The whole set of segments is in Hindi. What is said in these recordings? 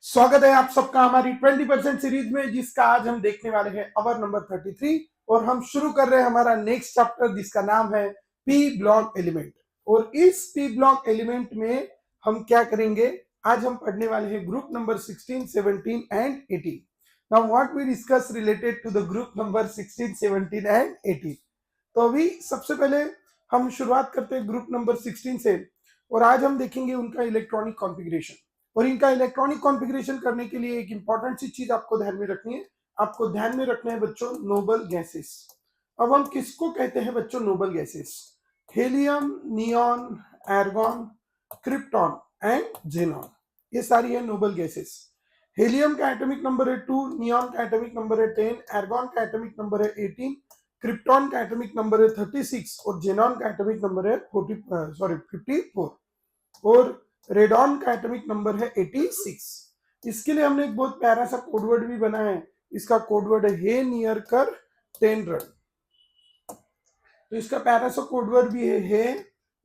स्वागत है आप सबका हमारी 20% सीरीज में, जिसका आज हम देखने वाले हैं अवर नंबर 33। और हम शुरू कर रहे हैं हमारा नेक्स्ट चैप्टर, जिसका नाम है पी ब्लॉक एलिमेंट। और इस पी ब्लॉक एलिमेंट में हम क्या करेंगे, आज हम पढ़ने वाले हैं group number 16, 17 and 18। Now what we discuss related to the group number 16, 17 and 18। तो अभी सबसे पहले हम शुरुआत करते हैं ग्रुप नंबर 16 से, और आज हम देखेंगे उनका इलेक्ट्रॉनिक कॉन्फ़िगरेशन। और इनका इलेक्ट्रॉनिक कॉन्फ़िगरेशन करने के लिए एक इंपॉर्टेंट सी चीज आपको ध्यान में रखनी है। आपको ध्यान में रखना है बच्चों, नोबल गैसेस। अब हम किसको कहते हैं बच्चों, Nobel gases? Helium, neon, argon, krypton and xenon, ये सारी है नोबल गैसेस। हेलियम का एटॉमिक नंबर है 2, नियॉन का एटॉमिक नंबर है 10, आर्गॉन का एटॉमिक नंबर है 18, क्रिप्टॉन का एटॉमिक नंबर है 36 और जेनॉन का एटॉमिक नंबर है 54। और रेडॉन का एटॉमिक नंबर है 86। इसके लिए हमने एक बहुत प्यारा सा कोडवर्ड भी बनाया है। इसका कोडवर्ड है हे नियर कर 10 रन। तो इसका प्यारा सा कोडवर्ड भी है हे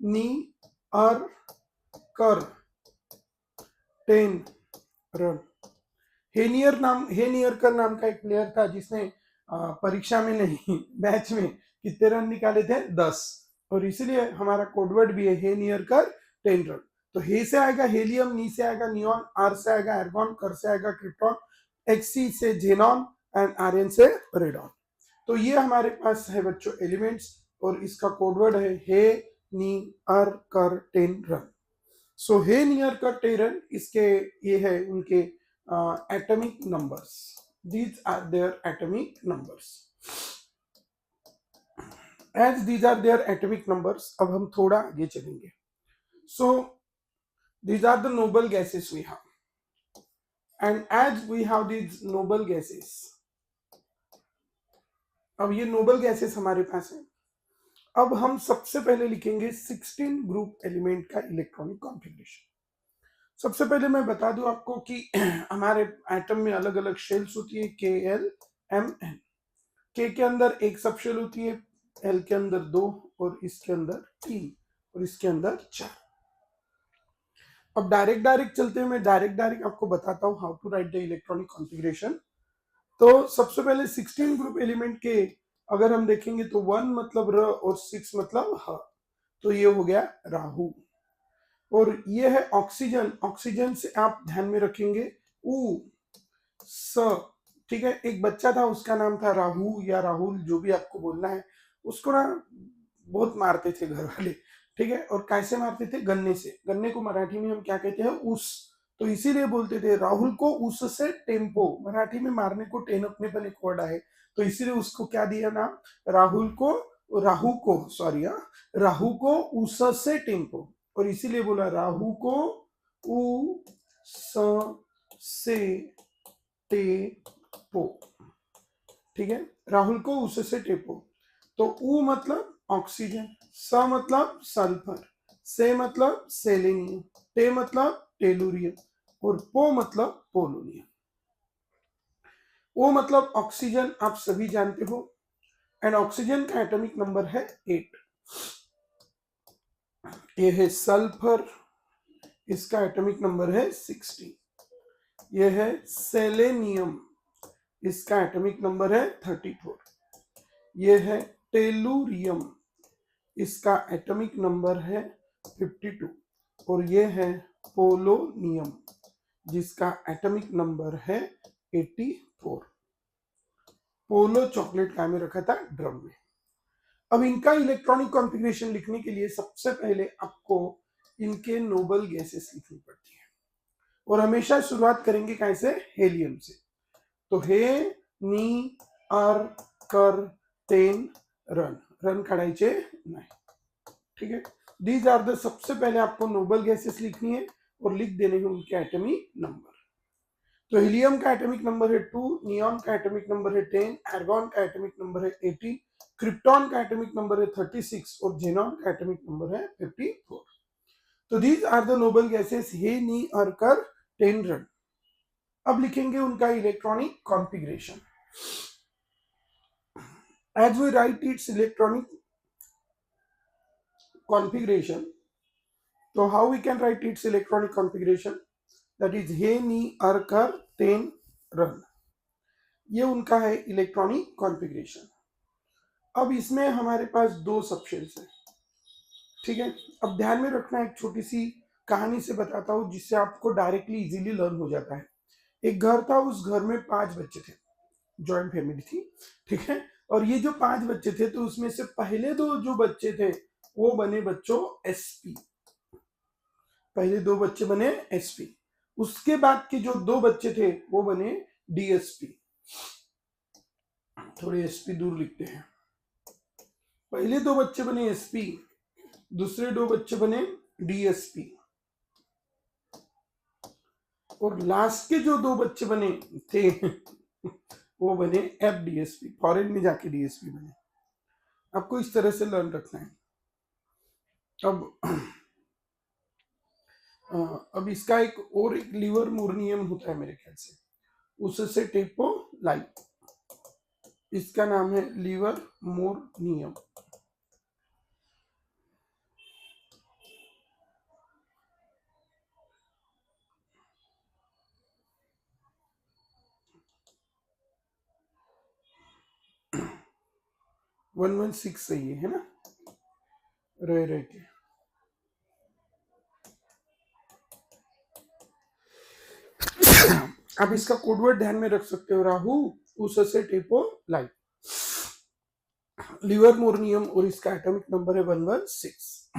नी अर कर 10 रन। हेनियर कर नाम का एक प्लेयर था, जिसने परीक्षा में नहीं मैच में कितने रन निकाले थे, 10। और इसीलिए हमारा कोडवर्ड भी है हे नियर कर 10 रन। तो हे से आएगा हेलियम, नी से आएगा नियॉन, आर से आएगा आर्गॉन, कर से आएगा क्रिप्टॉन, एक्सी से जेनॉन एंड आरएन से रेडॉन। तो ये हमारे पास है बच्चों एलिमेंट्स, और इसका कोडवर्ड है हे नी अर कर 10 रन। सो हे नियर कर 10 रन, इसके ये है उनके atomic numbers. These are their atomic numbers. As these are their atomic numbers, अब हम थोड़ा आगे चलेंगे. So these are the noble gases we have, and as we have these noble gases, अब ये noble gases हमारे पास है। अब हम सबसे पहले लिखेंगे 16 ग्रुप एलिमेंट का इलेक्ट्रॉनिक कॉन्फ़िगरेशन। सबसे पहले मैं बता दूं आपको कि हमारे एटम में अलग अलग शेल्स होती है, के एल एम एन। के अंदर एक सब शेल होती है, एल के अंदर 2 और इसके अंदर 3 और इसके अंदर 4। अब डायरेक्ट चलते हैं, मैं डायरेक्ट आपको बताता हूं how to write the electronic configuration. तो सबसे पहले 16 ग्रुप एलिमेंट के अगर हम देखेंगे तो 1 मतलब र और 6 मतलब ह। तो ये हो गया राहु। और ये है ऑक्सीजन। ऑक्सीजन से आप ध्यान में रखेंगे उ स, ठीक है। एक बच्चा था, उसका नाम था राहु या राहुल, जो भी आपको बोलना है। उसको ना बहुत मारते थे घर वाले, ठीक है। और कैसे मारते थे? गन्ने से। गन्ने को मराठी में हम क्या कहते हैं? उस। तो इसीलिए बोलते थे राहुल को उस से टेम्पो। मराठी में मारने को टेन अपने पर एक वर्ड है, तो इसीलिए उसको क्या दिया नाम? राहुल को, राहु को, सॉरी, राहु को उस से टेम्पो। और इसीलिए बोला राहु को उ से टेपो, ठीक है। राहुल को उस से टेपो। तो उ मतलब ऑक्सीजन, स मतलब सल्फर, से मतलब सेलेनियम, टे मतलब टेलुरियम और पो मतलब पोलोनियम। ओ मतलब ऑक्सीजन, आप सभी जानते हो। एंड ऑक्सीजन का एटॉमिक नंबर है 8। ये है सल्फर, इसका एटॉमिक नंबर है 60। ये है सेलेनियम, इसका एटॉमिक नंबर है 34। ये है टेलुरियम, इसका एटॉमिक नंबर है 52। और ये है पोलोनियम, जिसका एटॉमिक नंबर है 84। पोलो चॉकलेट का में रखा था ड्रम में। अब इनका इलेक्ट्रॉनिक कॉन्फ़िगरेशन लिखने के लिए सबसे पहले आपको इनके नोबल गैसेस लिखनी पड़ती है, और हमेशा शुरुआत करेंगे कैसे? हेलियम से। तो हे Ne Ar Kr 10 run, run काढायचे नाही, ठीक है। दीज आर द, सबसे पहले आपको नोबल गैसेस लिखनी है और लिख देने हैं उनके एटॉमिक नंबर। तो हीलियम का एटॉमिक नंबर है 2, नियॉन का एटॉमिक नंबर है 10, आर्गॉन का एटॉमिक नंबर है 18, क्रिप्टॉन का एटॉमिक नंबर है 36 और जेनॉन का एटॉमिक नंबर है 54। तो these are the noble gases He Ne Ar Kr 10 Rn. अब लिखेंगे उनका electronic configuration. As we write its electronic configuration, so how we can write its electronic configuration? That is He Ne Ar Kr ten run. ये उनका है इलेक्ट्रॉनिक कॉन्फ़िगरेशन। अब इसमें हमारे पास दो सबशेल्स हैं, ठीक है। अब ध्यान में रखना, एक छोटी सी कहानी से बताता हूँ जिससे आपको डायरेक्टली इजीली लर्न हो जाता है। एक घर था, उस घर में 5 बच्चे थे, जॉइंट फैमिली थी, ठीक है। और ये जो 5 बच्चे थे, तो उसमें से पहले दो जो बच्चे थे वो बने बच्चों एसपी। पहले दो बच्चे बने एसपी, उसके बाद के जो दो बच्चे थे वो बने डीएसपी। थोड़े एसपी दूर लिखते हैं। पहले दो बच्चे बने एसपी, दूसरे दो बच्चे बने डीएसपी, और लास्ट के जो दो बच्चे बने थे वो बने एफडीएसपी, फॉरेन में जाके डीएसपी बने। आपको इस तरह से लर्न रखना है। अब इसका एक और एक लीवर मूर नियम होता है मेरे ख्याल से, उससे टेपो लाइट। इसका नाम है लीवर मूर नियम। वन 116 सही है ना, रह के। आप इसका कोडवर्ड ध्यान में रख सकते हो, राहु उससे टेपो लाइट, लीवर मूर नियम, और इसका एटॉमिक नंबर है 116।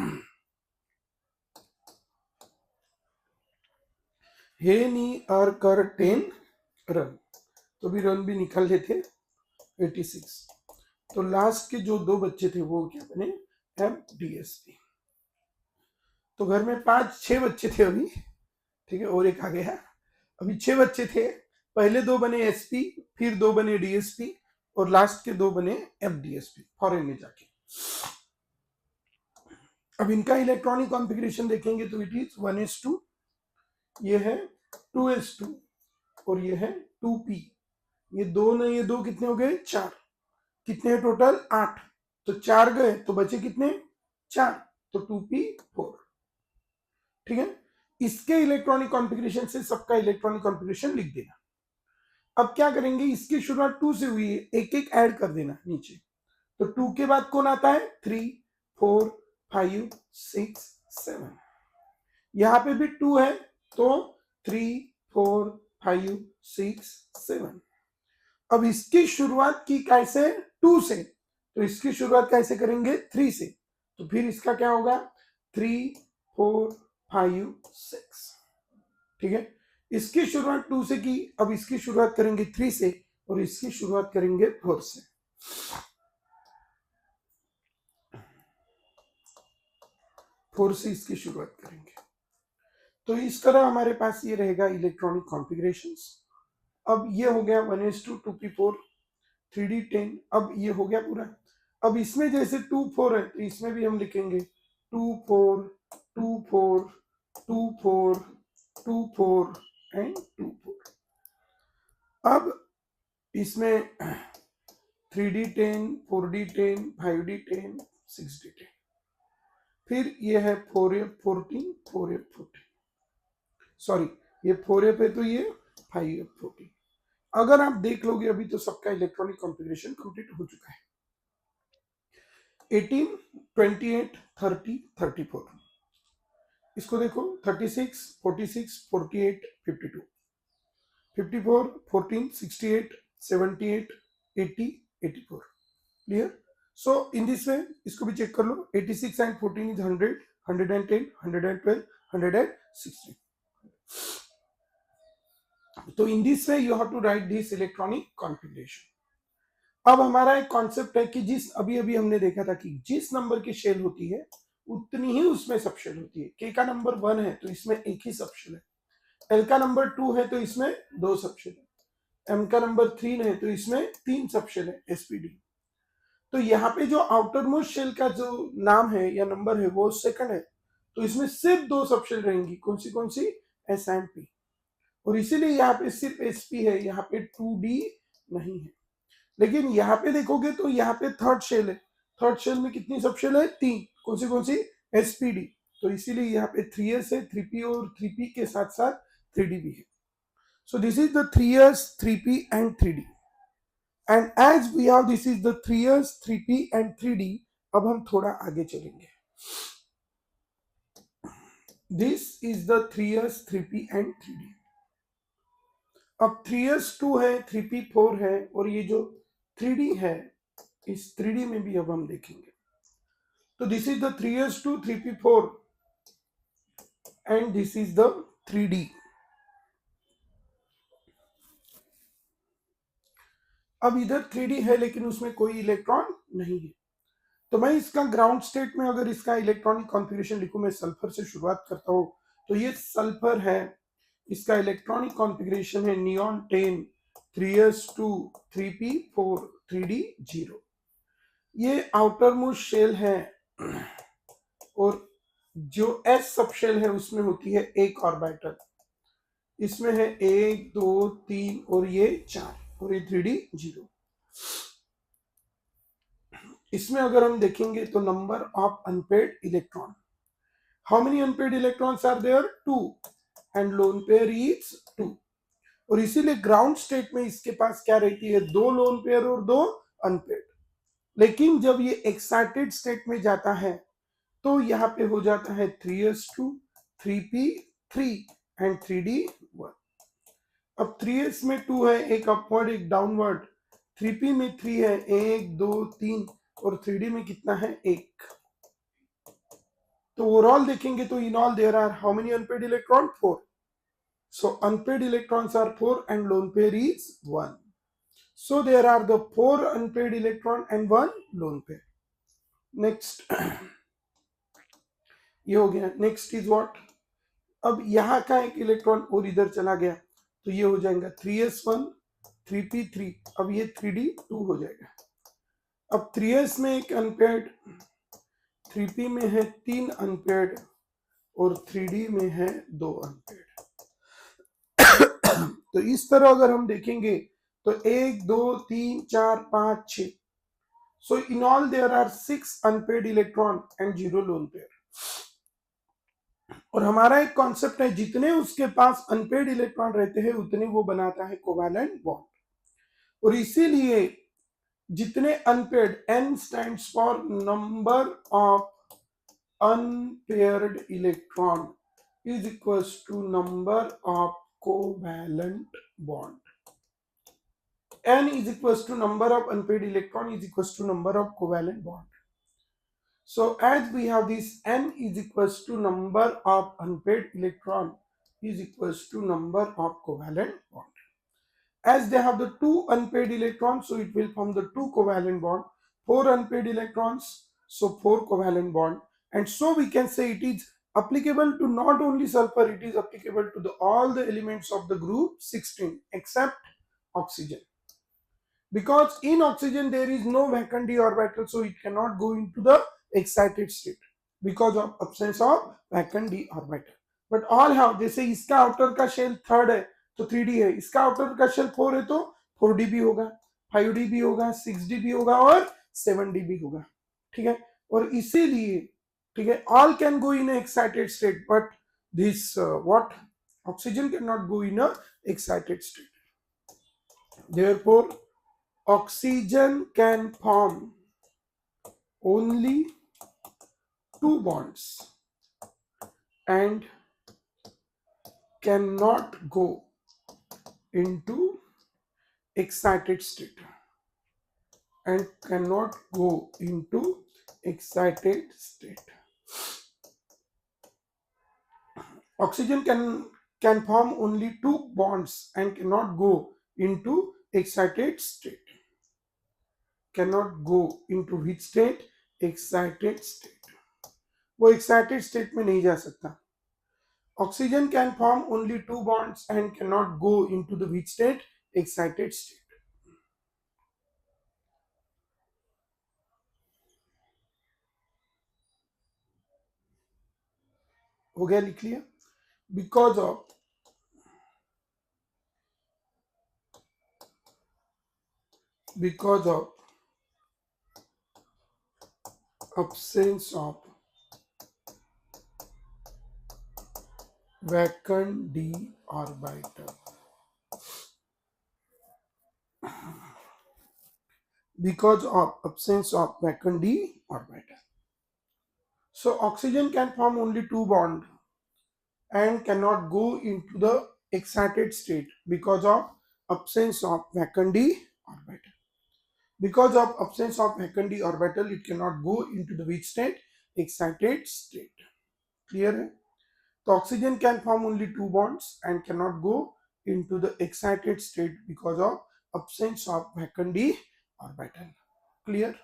हे नी अर कर टेन रन, तो भी रन भी निकाल लेते 86। तो लास्ट के जो दो बच्चे थे वो क्या बने, एफडीएसपी। तो घर में 5-6 बच्चे थे अभी, ठीक है, और एक आ गया। अभी 6 बच्चे थे, पहले दो बने एसपी, फिर दो बने डीएसपी, और लास्ट के दो बने एफडीएसपी, फॉरेन में जाके। अब इनका इलेक्ट्रॉनिक कॉन्फ़िगरेशन देखेंगे तो इट इज 1s2, ये है 2s2, और ये है 2p। ये दो ने ये दो कितने हो गए, 4। कितने टोटल, 8। तो 4 गए तो बचे कितने, 4, तो 2p4, ठीक है। इसके इलेक्ट्रॉनिक कॉन्फ़िगरेशन से सबका इलेक्ट्रॉनिक कॉन्फ़िगरेशन लिख देना। अब क्या करेंगे, इसकी शुरुआत 2 से हुई है, एक एक ऐड कर देना नीचे। तो 2 के बाद कौन आता है, 3, 4, 5, 6, 7। यहां पे भी 2 है, तो 3, 4, 5, 6, 7। अब इसकी शुरुआत की कैसे, 2 से, तो इसकी शुरुआत कैसे करेंगे, 3 से। तो फिर इसका क्या होगा, 3, 4, 5, 6, ठीक है। इसकी शुरुआत 2 से की, अब इसकी शुरुआत करेंगे 3 से, और इसकी शुरुआत करेंगे 4 से। फोर से इसकी शुरुआत करेंगे। तो इस तरह हमारे पास ये रहेगा इलेक्ट्रॉनिक कॉन्फ़िगरेशंस। अब ये हो गया 1s2 2p4 3d10। अब ये हो गया पूरा। अब इसमें जैसे 2 4 है, तो इसमें भी हम लिखेंगे 2 4 2 4 2 4 2 4 एंड 2 4। अब इसमें 3d10 4d10 5d10 6d10, फिर ये है 4f14 4f14, सॉरी ये 4f है तो ये 5f14। अगर आप देख लोगे अभी तो सबका इलेक्ट्रॉनिक कॉन्फ़िगरेशन कंप्लीट हो चुका है। 18 28 30 34, इसको देखो 36 46 48 52 54 14 68 78 80 84, क्लियर। सो इन दिस वे इसको भी चेक कर लो, 86 एंड 14 इज 100 110 112 116। तो in this way you have to write this electronic configuration. अब हमारा एक कॉन्सेप्ट है कि जिस अभी अभी हमने देखा था कि जिस नंबर की शेल होती है उतनी ही उसमें सब शेल होती है। के का नंबर 1 है तो इसमें एक ही सब शेल है, एल का नंबर 2 है तो इसमें 2 सब शेल है, एम का नंबर 3 है तो इसमें 3 सब शेल है, एसपीडी। तो यहाँ पे जो आउटर मोस्ट शेल का जो नाम है या नंबर है वो सेकंड है, तो इसमें सिर्फ 2 सब शेल रहेंगी, कौन सी, एस एंड पी। और इसीलिए यहाँ पे सिर्फ एसपी है, यहाँ पे 2D नहीं है। लेकिन यहाँ पे देखोगे तो यहाँ पे थर्ड शेल है, थर्ड शेल में कितनी सब शेल है, 3, कौन सी, एसपीडी। तो इसीलिए यहाँ पे 3s है, 3p और 3p के साथ साथ 3D भी है. So this is the 3s, 3p and 3D. And as we have this is the 3s, 3p and 3D. अब हम थोड़ा आगे चलेंगे. This is the 3s, 3p and 3D. अब 3s 2 है, 3p 4 है और ये जो 3D है इस 3D में भी अब हम देखेंगे. तो this is the 3s 2, 3p 4 and this is the 3D. अब इधर 3D है लेकिन उसमें कोई इलेक्ट्रॉन नहीं है. तो मैं इसका ग्राउंड स्टेट में अगर इसका इलेक्ट्रॉनिक कॉन्फ़िगरेशन लिखूं, मैं सल्फर से शुरुआत करता हूं, तो ये सल्फर है. इसका इलेक्ट्रॉनिक कॉन्फ़िगरेशन है नियॉन 10, 3s2, 3p4, 3d 0. ये आउटर मोस्ट शेल है और जो s सब शेल है उसमें होती है एक ऑर्बिटल. इसमें है 1 2 3 और ये 4 और ये 3d 0. इसमें अगर हम देखेंगे तो number of unpaired electron, how many unpaired electrons are there? 2 and lone pair is 2. और इसीलिए ग्राउंड स्टेट में इसके पास क्या रहती है? 2 लोन पेयर और 2 अनपेड. लेकिन जब ये एक्साइटेड स्टेट में जाता है तो यहाँ पे हो जाता है 3s2, 3p3 एंड 3d1. अब 3s में 2 है, एक अपवर्ड एक डाउनवर्ड. 3p में 3 है, 1 2 3 और 3d में कितना है? 1. तो ओवरऑल देखेंगे तो in all there are how many unpaired electron? 4. So unpaired electrons are 4 and lone pair is 1. So there are the 4 unpaired electron and 1 lone pair. Next, ये हो गया. Next is what? अब यहाँ का एक इलेक्ट्रॉन और इधर चला गया तो ये हो जाएगा 3s1, 3p3. अब ये 3d2 हो जाएगा. अब 3s में एक अनपेयर्ड, 3p में है 3 अनपेयर्ड और 3d में है 2 अनपेयर्ड. तो इस तरह अगर हम देखेंगे तो 1 2 3 4 5 6. So in all there are 6 unpaired electron and 0 lone pair. और हमारा एक कॉन्सेप्ट है, जितने उसके पास अनपेड इलेक्ट्रॉन रहते हैं उतने वो बनाता है कोवैलेंट बॉन्ड. और इसीलिए जितने unpaid, n stands for number of unpaired electron is equals to number of covalent bond. N is equals to number of unpaired electron is equals to number of covalent bond. So as we have this, n is equals to number of unpaired electron is equals to number of covalent bond. As they have the 2 unpaired electrons, so it will form the 2 covalent bond. 4 unpaired electrons, so 4 covalent bond. And so we can say it is applicable to not only sulfur, it is applicable to all the elements of the group 16 except oxygen. Because in oxygen there is no vacant d orbital, so it cannot go into the excited state because of absence of vacant d orbital. But all have, जैसे इसका आउटर का शेल 3rd है तो 3d है, इसका आउटर का शेल 4 है तो 4d भी होगा, 5d भी होगा, 6d भी होगा और 7d भी होगा. ठीक है. और इसीलिए ठीक है, all can go in a excited state, but this what oxygen cannot go in a excited state. Therefore oxygen can form only 2 bonds and cannot go into excited state and cannot go into excited state. Oxygen can form only 2 bonds and cannot go into excited state. Cannot go into which state? Excited state. वो excited state में नहीं जा सकता. Oxygen can form only 2 bonds and cannot go into the which state? Excited state. हो गया, लिख लिया. Because of absence of vacant d orbital because of absence of vacant d orbital. So oxygen can form only two bonds and cannot go into the excited state because of absence of vacant d orbital. Because of absence of vacant d orbital, it cannot go into the which state? Excited state. Clear है? So oxygen can form only two bonds and cannot go into the excited state because of absence of vacant d orbital. Clear?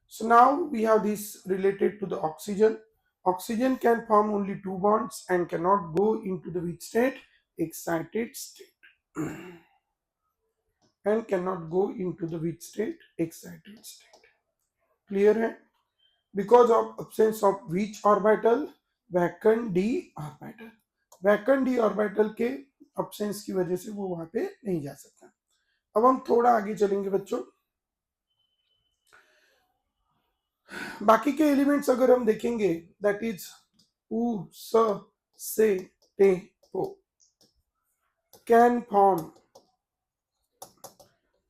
So now we have this related to the oxygen. Oxygen can form only two bonds and cannot go into the which state? Excited state. And cannot go into the which state? Excited state. Clear है? Because of absence of which orbital? Vacant d orbital. Vacant d orbital के absence की वजह से वो वहां पे नहीं जा सकता. अब हम थोड़ा आगे चलेंगे बच्चों. बाकी के एलिमेंट्स अगर हम देखेंगे, दैट इज उ स से टे पो, can form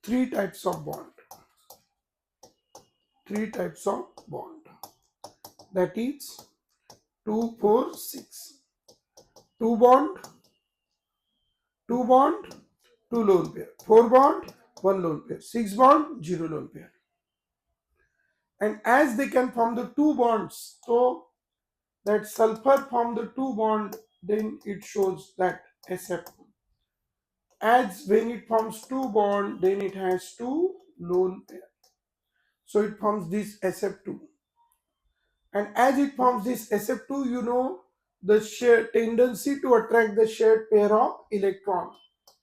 three types of bond. Three types of bond. That is 2, 4, 6. Two bond, two bond, two lone pair. Four bond, one lone pair. Six bond, zero lone pair. And as they can form the two bonds, so that sulfur form the two bond, then it shows that SF. As when it forms two bond, then it has two lone pair. So it forms this SF2. And as it forms this SF2, you know the shared tendency to attract the shared pair of electron.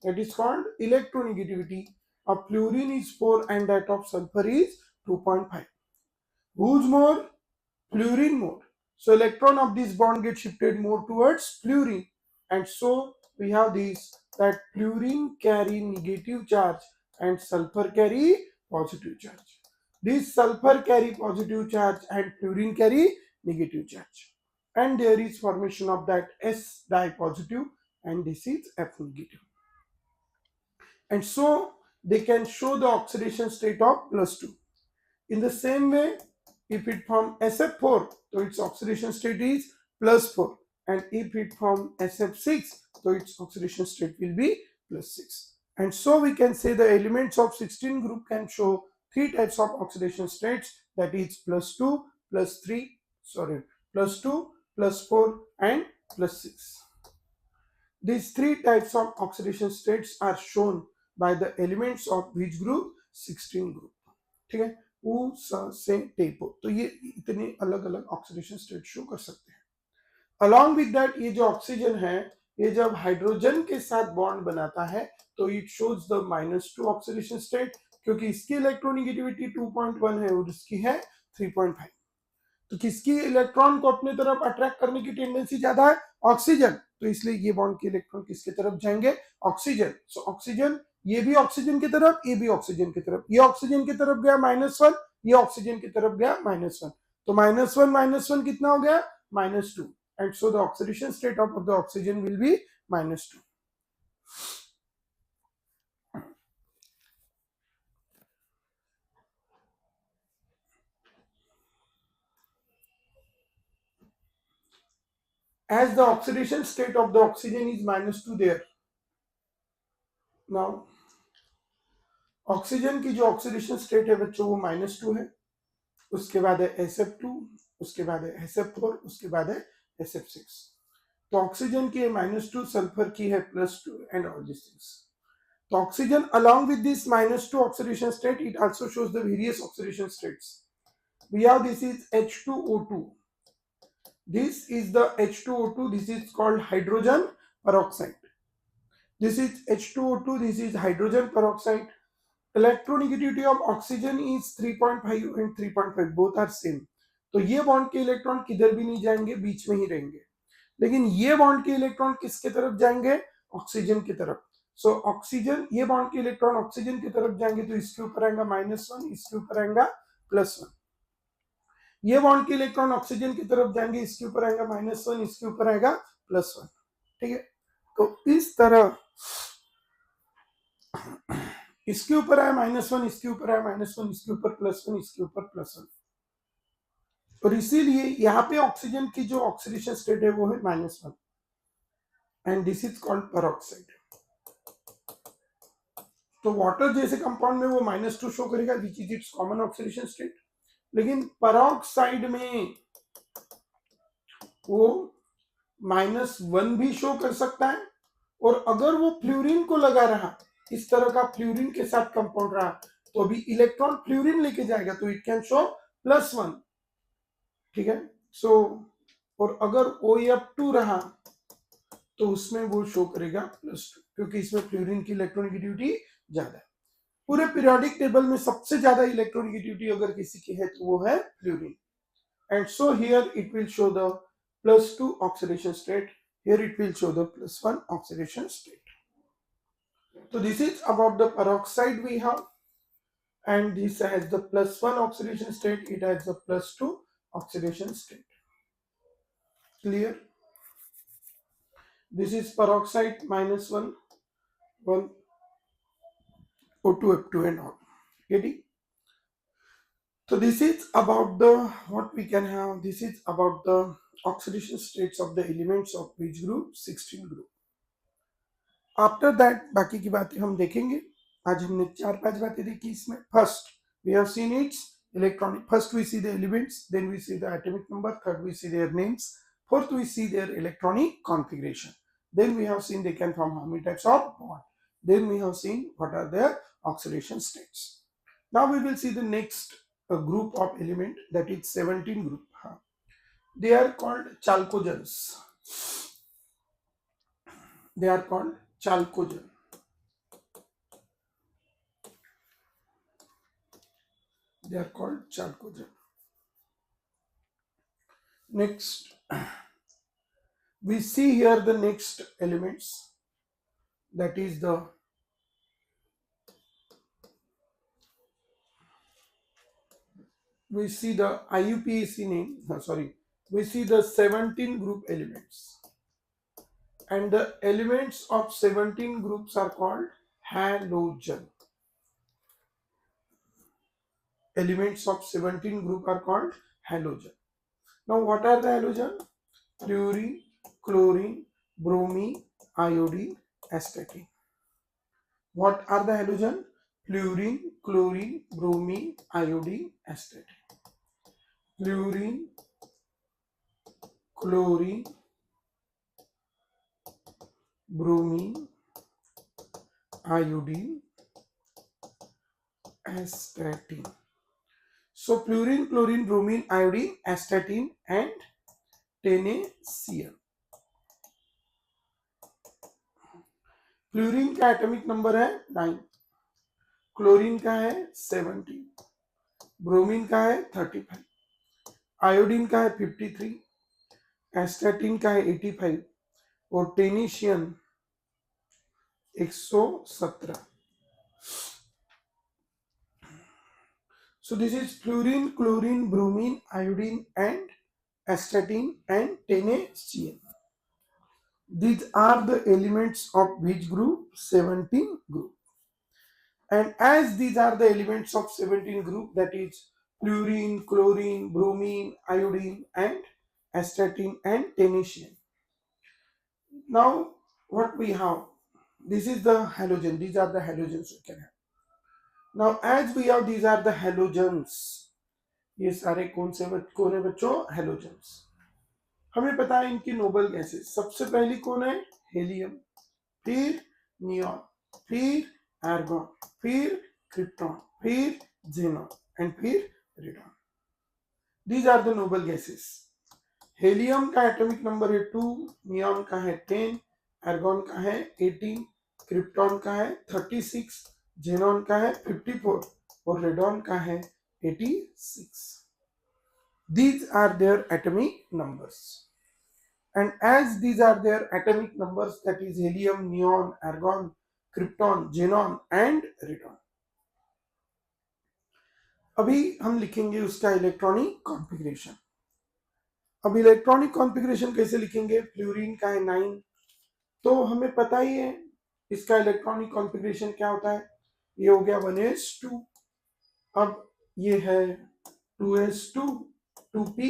That is called electronegativity. Of fluorine is 4 and that of sulfur is 2.5. Who's more? Fluorine more. So electron of this bond gets shifted more towards fluorine. And so we have this, that fluorine carry negative charge and sulfur carry positive charge. This sulfur carry positive charge and fluorine carry negative charge. And there is formation of that S di positive and this is F negative. And so they can show the oxidation state of +2. In the same way, if it form SF4, so its oxidation state is +4. And if it form SF6, so its oxidation state will be +6. And so we can say the elements of 16 group can show three types of oxidation states, that is +2, +3, +2, +4 and +6. These three types of oxidation states are shown by the elements of which group? 16 group. ठीक है, उ से टेपो. तो ये इतने अलग अलग ऑक्सीडेशन स्टेट शो कर सकते हैं. अलॉन्ग विद दैट, ये जो ऑक्सीजन है, ये जब हाइड्रोजन के साथ बॉन्ड बनाता है तो it shows the -2 oxidation state, क्योंकि इसकी इलेक्ट्रोनेगेटिविटी 2.1 है और इसकी है 3.5. तो किसकी इलेक्ट्रॉन को अपने तरफ अट्रैक्ट करने की टेंडेंसी ज्यादा है? ऑक्सीजन. तो इसलिए ये बॉन्ड के इलेक्ट्रॉन किसके तरफ जाएंगे? ऑक्सीजन. सो ऑक्सीजन, ये भी ऑक्सीजन की तरफ, ये भी ऑक्सीजन की तरफ. ये ऑक्सीजन की तरफ गया -1, ये ऑक्सीजन की तरफ गया -1. तो -1 कितना हो गया? -2. And so the oxidation state of the oxygen will be -2. As the oxidation state of the oxygen is -2 there. Now oxygen की जो ऑक्सीडेशन स्टेट है बच्चों वो -2 है. उसके बाद है SF2, उसके बाद है SF4, उसके बाद है SF6. तो ऑक्सीजन की है -2, सल्फर की है +2 एंड ऑल दिस थिंग्स. तो oxygen along with this -2 oxidation state, it also shows the various oxidation states. We have this is H2O2. This is the H2O2. This is called hydrogen peroxide. This is H2O2. This is hydrogen peroxide. Electronegativity of oxygen is 3.5 and 3.5, both are same. तो ये बॉन्ड के इलेक्ट्रॉन किधर भी नहीं जाएंगे, बीच में ही रहेंगे. लेकिन ये बॉन्ड के इलेक्ट्रॉन किसके तरफ जाएंगे? ऑक्सीजन की तरफ. सो ऑक्सीजन, ये बॉन्ड के इलेक्ट्रॉन ऑक्सीजन की तरफ जाएंगे तो इसके ऊपर आएगा -1, इसके ऊपर आएगा +1. ये बॉन्ड के इलेक्ट्रॉन ऑक्सीजन की तरफ जाएंगे, इसके ऊपर आएगा -1, इसके ऊपर आएगा +1. ठीक है, तो इस तरह इसके ऊपर आया -1, इसके ऊपर आया -1, इसके ऊपर +1, इसके ऊपर +1, और इसीलिए यहाँ पे ऑक्सीजन की जो ऑक्सीडेशन स्टेट है वो है -1 and this is called peroxide. तो वाटर जैसे कंपाउंड में वो -2 शो करेगा which is it's common oxidation state, लेकिन पेरोक्साइड में वो -1 भी शो कर सकता है, और अगर वो फ्लोरीन को लगा रहा, इस तरह का फ्लोरीन के साथ कंपाउंड रहा, तो अभी इलेक्ट्रॉन फ्लोरीन लेके जाएगा तो इट कैन शो +1, ठीक है। सो और अगर OF2 रहा तो उसमें वो शो करेगा +2, क्योंकि इसमें फ्लोरीन की इलेक्ट्रोनेगेटिविटी ज्यादा है। पूरे पीरियोडिक टेबल में सबसे ज्यादा इलेक्ट्रोनेगेटिविटी अगर किसी की है तो वो है fluorine, and so here it will show the +2 oxidation state, here it will show the +1 oxidation state. So this is about the peroxide we have, and this has the +1 oxidation state, it has the +2 oxidation state. Clear? This is peroxide -1, 1, O2, F2 and all. Getting? So this is about the what we can have. This is about the oxidation states of the elements of which group? 16 group. After that बाकी की बातें हम देखेंगे। आज हमने 4-5 बातें देखी इसमें। First we have seen its electronic, first we see the elements, then we see the atomic number, third we see their names, fourth we see their electronic configuration, then we have seen they can form how many types of bond, then we have seen what are their oxidation states. Now we will see the next group of element, that is 17 group. They are called chalcogens. They are called chalcogen. They are called chalcogen. Next, we see here the next elements, that is the we see the IUPAC name, sorry, we see the 17 group elements, and the elements of 17 groups are called halogen. Elements of 17 group are called halogen. Now what are the halogen? Fluorine, chlorine, bromine, iodine, astatine. What are the halogen? Fluorine, chlorine, bromine, iodine, astatine. Fluorine, chlorine, bromine, iodine, astatine. So fluorine, chlorine, bromine, iodine, astatine and tennessine. Fluorine का एटॉमिक नंबर है 9, क्लोरीन का है 17, ब्रोमीन का है 35, आयोडीन का है 53, एस्टेटिन का है 85 और टेनेशियम 117. So this is fluorine, chlorine, bromine, iodine and astatine and टेनेशियम. These are the elements of which group? 17 group. And as these are the elements of 17 group, that is fluorine, chlorine, bromine, iodine and astatine and टेनेशियम. Now what we have, this is the halogen, these are the halogens we can have. Now as we have, these are the halogens. ये सारे कौन है बच्चों? हेलोजेंस. हमें पता है इनकी नोबल गैसेस. सबसे पहली कौन है? हेलियम, फिर नियॉन, फिर आर्गॉन, फिर क्रिप्टॉन, फिर जेनॉन एंड फिर radon. These are the noble gases. Helium का एटॉमिक नंबर है 2, नियॉन का है 10, आर्गॉन का है 18, क्रिप्टॉन का है 36, जेनॉन का है 54 और रेडॉन का है 86. These are their atomic numbers. And as these are their atomic numbers, that is helium, neon, argon, krypton, xenon and radon. अभी हम लिखेंगे उसका इलेक्ट्रॉनिक कॉन्फ़िगरेशन. अब इलेक्ट्रॉनिक कॉन्फ़िगरेशन कैसे लिखेंगे? फ्लोरीन का है 9, तो हमें पता ही है इसका इलेक्ट्रॉनिक कॉन्फ़िगरेशन क्या होता है। ये हो गया 1s2, अब ये है 2s2 2p,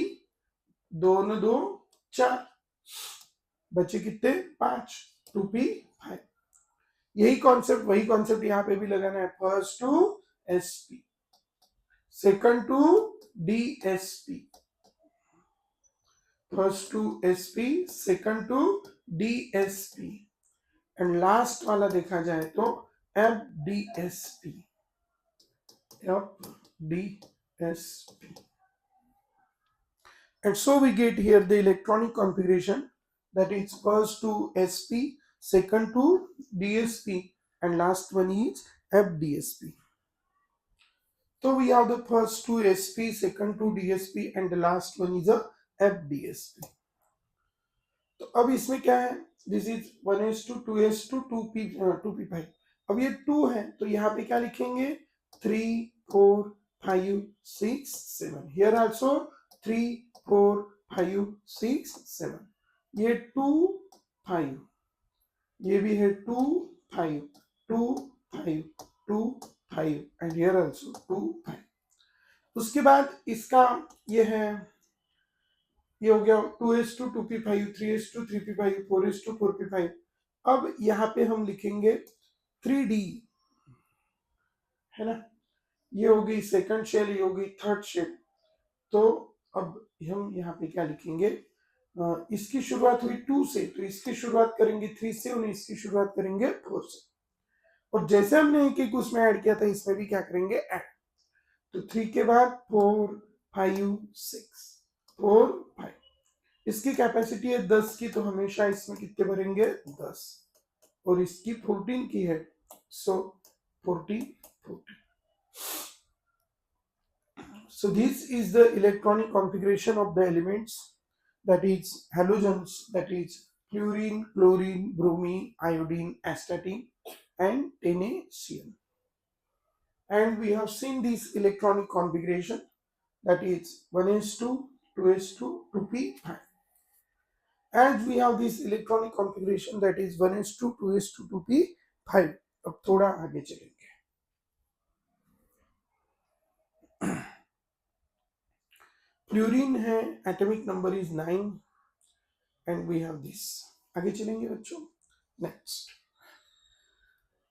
दोनों दो 4, बचे कितने 5, 2p 5। यही कॉन्सेप्ट वही कॉन्सेप्ट यहाँ पे भी लगाना है। First to sp, second to dsp, first to sp, second to dsp, and last वाला देखा जाए तो fdsp, fdsp. And so we get here the electronic configuration, that is first to sp, second to dsp, and last one is fdsp. So we have the first to sp, second to dsp, and the last one is a fdsp. तो अब इसमें क्या है, this is 1s2 2s2 2p5. अब ये 2 है तो यहाँ पे क्या लिखेंगे 3 4 5 6 7. Here also 3 4 5 6 7. ये 2 5, ये भी है 2 5 2 5 2 5, एंड हियर आल्सो 2 5. उसके बाद इसका ये है, ये हो गया 2s2 2p5, 3s2 3p5, 4s2 4p5. अब यहाँ पे हम लिखेंगे 3d, है ना, ये हो गई सेकंड शेल, ये हो गई थर्ड शेल. तो अब हम यहाँ पे क्या लिखेंगे, इसकी शुरुआत हुई 2 से तो इसकी शुरुआत करेंगे 3 से और इसकी शुरुआत करेंगे 4 से. और जैसे हमने एक एक उसमें ऐड किया था इसमें भी क्या करेंगे ऐड. तो 3 के बाद 4 5 6 4 5. इसकी कैपेसिटी है 10 की तो हमेशा इसमें कितने भरेंगे 10, और इसकी 14 की है, सो 14 14. So this is the electronic configuration of the elements, that is halogens, that is fluorine, chlorine, bromine, iodine, astatine, and tennessium. And we have seen this electronic configuration, that is 1s2 2s2 2p5. As we have this electronic configuration, that is 1s2 2s2 2p5. अब थोड़ा आगे चलेंगे. फ्लोरीन है, atomic number is 9, and we have this. आगे चलेंगे बच्चों. नेक्स्ट,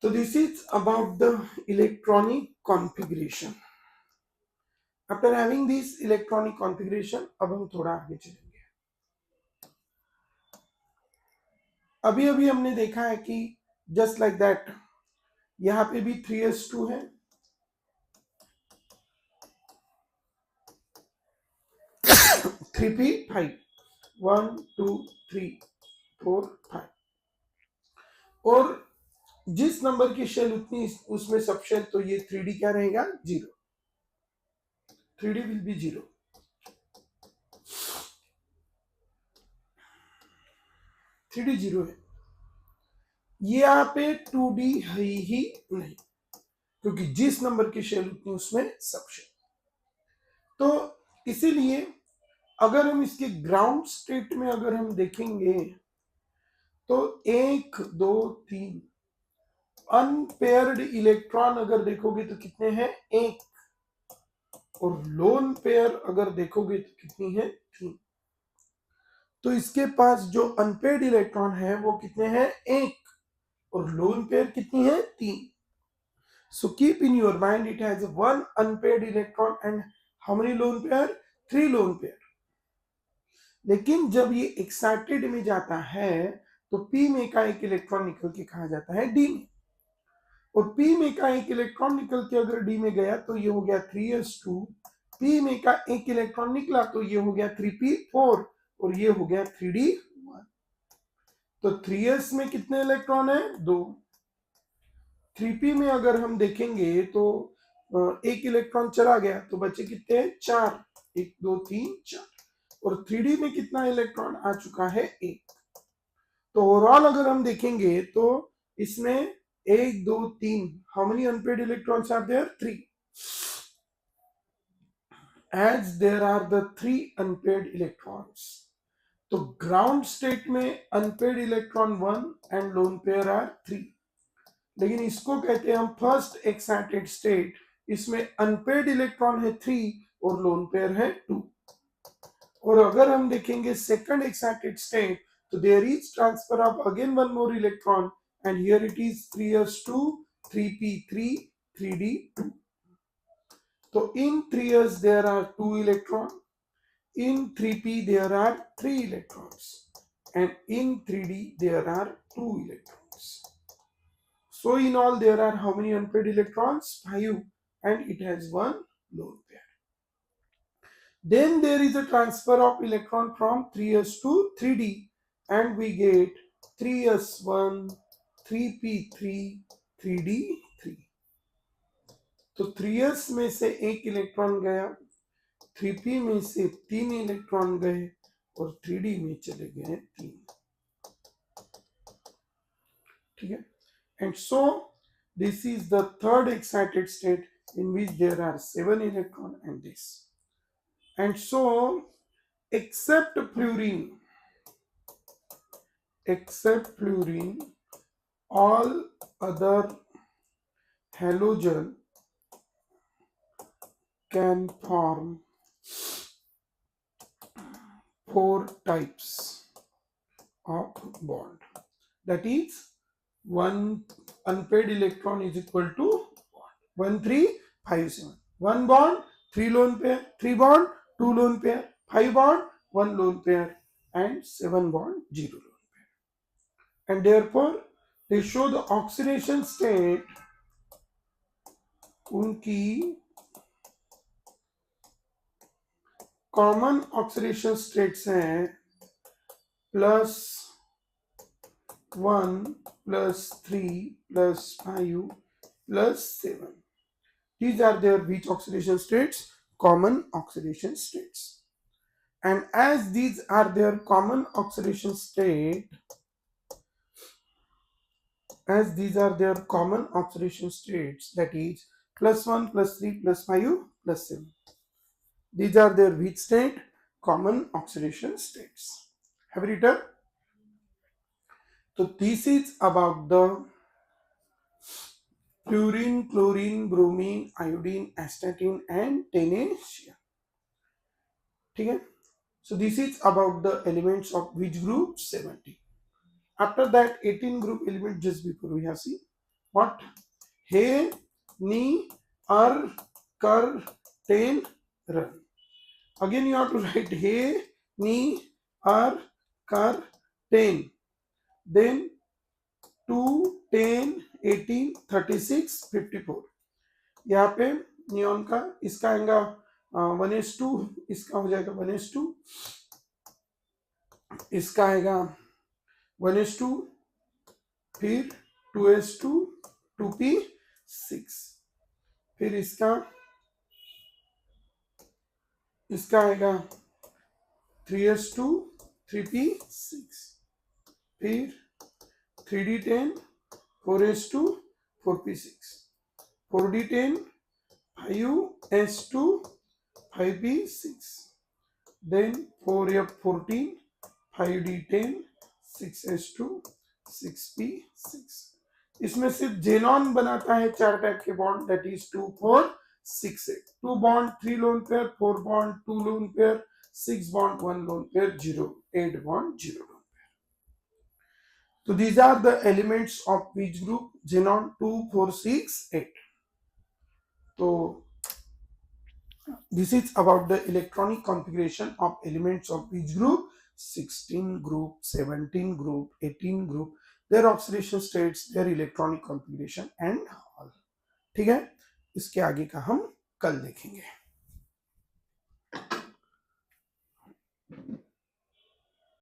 तो this is about the electronic configuration. After having this electronic configuration अब हम थोड़ा आगे चलेंगे. अभी अभी हमने देखा है कि जस्ट लाइक दैट यहां पे भी 3s2 है, 3p5, 1 2 3 4 5, और जिस नंबर की शेल उतनी उसमें सब शेल, तो ये 3d क्या रहेगा 0. 3d will be 0. Three D 0 है. ये यहाँ पे 2d है ही नहीं, क्योंकि जिस नंबर की शेल उतनी उसमें सब शेल. तो इसीलिए अगर हम इसके ग्राउंड स्टेट में अगर हम देखेंगे तो 1 2 3 अनपेयर्ड इलेक्ट्रॉन अगर देखोगे तो कितने हैं 1, और लोन पेयर अगर देखोगे तो कितनी है 3. तो इसके पास जो अनपेयर्ड इलेक्ट्रॉन है वो कितने हैं 1, और लोन पेयर कितनी है 3. So keep in your mind it has 1 unpaired electron and how many lone pair, 3 lone pair. लेकिन जब ये एक्साइटेड में जाता है तो p में का एक इलेक्ट्रॉन निकल के कहा जाता है d में, और p में का एक इलेक्ट्रॉन निकल के अगर d में गया तो ये हो गया 3s2. p में का एक इलेक्ट्रॉन निकला तो ये हो गया 3p4, और ये हो गया 3d1. तो 3s में कितने इलेक्ट्रॉन है 2. 3p में अगर हम देखेंगे तो एक इलेक्ट्रॉन चला गया तो बचे कितने 4, 1 2 3 4, और 3d में कितना इलेक्ट्रॉन आ चुका है 1. तो ओवरऑल अगर हम देखेंगे तो इसमें 1 2 3, how many unpaired electrons are there 3. As there are the 3 unpaired electrons, तो ग्राउंड स्टेट में unpaired electron 1 and lone pair are 3, लेकिन इसको कहते हैं हम फर्स्ट एक्साइटेड स्टेट। इसमें अनपेड इलेक्ट्रॉन है 3 और लोन पेयर है 2। और अगर हम देखेंगे सेकंड एक्साइटेड स्टेट, तो there is transfer of again one more electron and here it is 3s2 3p3 3d2। तो in 3s there are 2 electrons, in 3p there are 3 electrons, and in 3d there are 2 electrons. So in all there are how many unpaired electrons? 5, and it has one lone pair. Then there is a transfer of electron from 3s to 3d, and we get 3s1 3p3 3d3। तो 3s में से एक इलेक्ट्रॉन गया, 3p में से 3 इलेक्ट्रॉन गए और 3d में चले गए 3। ठीक है। And so this is the third excited state in which there are 7 electrons and this. And so except fluorine, all other halogen can form 4 types of bond. That is, one unpaired electron is equal to 1 3 5 7, 1 bond 3 lone pair, 3 bond 2 lone pair, 5 bond 1 lone pair, and 7 bond 0 lone pair. And therefore they show the oxidation state, उनकी कॉमन ऑक्सीडेशन स्टेट्स हैं +1 +3 +5 +7। These are their which oxidation states? Common oxidation states. And as these are their common oxidation state, that is +1 +3 +5 +7, these are their which state? Common oxidation states. Have you written? So this is about the fluorine, chlorine, bromine, iodine, astatine and technetium. ठीक है। So this is about the elements of which group? 70. After that 18 group element just before we have seen what? He, ni, ar, kar, ten, run. Again you have to write he, ni, ar, kar, ten. Then 2, 10, 18, 36, 54। यहाँ पे नियॉन का इसका आएगा 1s2, इसका हो जाएगा 1s2, इसका आएगा 1s2, फिर 2s2 2p6, फिर इसका आएगा 3s2 3p6, फिर 3d10 4s2 4p6, 4d10 5s2 5p6, then 4f14 5d10 6s2 6p6। इसमें सिर्फ जेनॉन बनाता है 4 टाइप के bond, that is 2 4 6 8, 2 bond 3 lone pair, 4 bond 2 lone pair, 6 bond 1 lone pair, 0 8 bond 0 lone pair. तो these are the elements of which group? Xenon 2 4 6 8। तो this is about the electronic configuration of elements of which group? 16 group, 17 group, 18 group, their oxidation states, their electronic configuration and all। ठीक है। इसके आगे का हम कल देखेंगे।